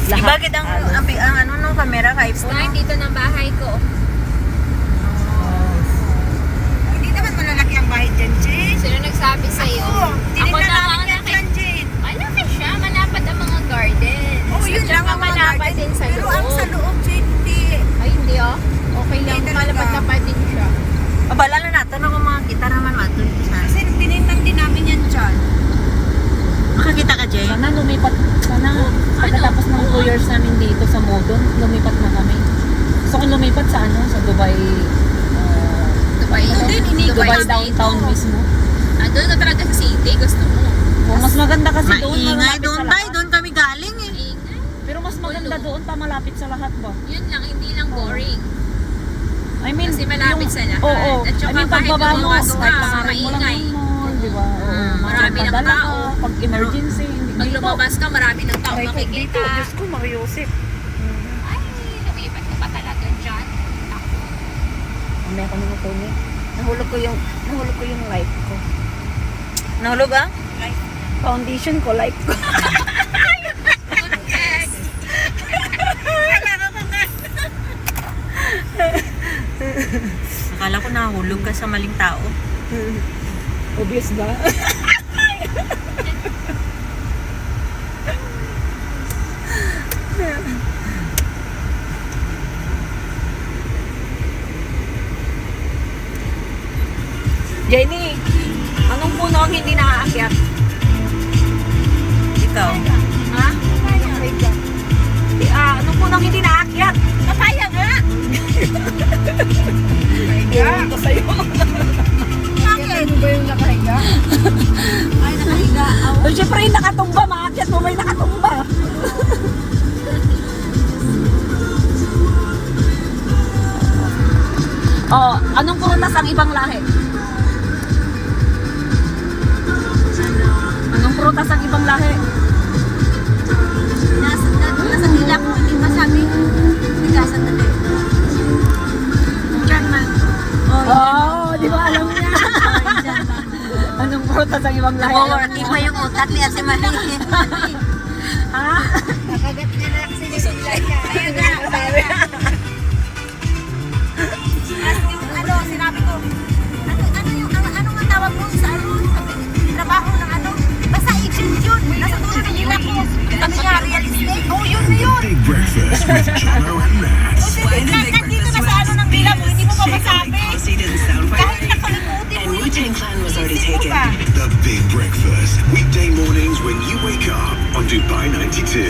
Bakit ang ano ng camera kay po? Start dito ng bahay ko. Hindi naman malalaki ang bahay dyan, Jane. Sino nagsabi sa'yo? Oo, Ako tinignan na namin ang yan dyan, Jane. malaki siya. Malapad ang mga garden. Oo, yun lang ang mga malapad garden. din sa Pero loob. ang sa loob, Jane, hindi. Ay, hindi oh. Okay lang. Hindi talaga. Malapad-lapad din siya. Abala na natin ako mga kita naman matun. Kasi tinignan din namin yan dyan. Makakita ka, Jay? Sana lumipat, sana pagkatapos ng 2 years namin dito sa Modon, lumipat na kami. Gusto ko lumipat sa ano, sa Dubai, Dubai. Dubai downtown mismo. Doon ka talaga sa city. Gusto mo. Oh, mas maganda kasi doon, Maingay malapit doon sa tayo. lahat. Doon kami galing eh. Ingay. Pero mas maganda doon pa malapit sa lahat ba? Yun lang. Hindi lang boring. I mean, Kasi malapit sa lahat. Oo, At I saka mean, kahit pagbaba mo, lumabas ka, kahit pangalan mo lang maingay. yung mall, di ba? Oo, marami ng magpadala tao. ka, pag emergency, hindi Pag lumabas ka, marami ng tao Aray ko, dito, makikita. Diyos ko, Mariusip. Ay, lumipat ka pa talaga dyan. Mamaya ko naman po niya. Nahulog ko yung life ko. Nahulog ah? Foundation ko, life ko. Akala ko nahulog ka sa maling tao. Obvious ba? Jenny, anong puno ang hindi nakaakyat? Ikaw? Ha? Anong puno ang hindi nakaakyat? Papaya nga! Ewan ko sa'yo. Bakit? Ano ba yung nakahiga? Ay, nakahiga. So, syempre yung nakatumba, maakyat mo may nakatumba. Oh, anong prutas ang ibang lahi? Anong prutas ang ibang lahi? Nasa nila ko, hindi masabi. Bigasan na din. German. Oh, di ba alam niya? Anong prutas ang ibang lahi? Nag-working pa yung utak ni Ate Marie. Ha? Nakagat niya na kasi ni Sila niya. Ayun na. At yung ano, sinabi ko, ano nga tawag mo sa ano, sa trabaho ng ano, basta agent yun. Nasa dulo ng nila ko. Sabi niya, real estate. Oh, yun na yun. Big Breakfast with Jono and Matt. Kahit dito na sa ano ng villa mo, hindi mo pa masabi. Kahit nakalimutin mo New yun. plan was already Isip mo taken. ba? The Big Breakfast. Weekday mornings when you wake up on Dubai 92.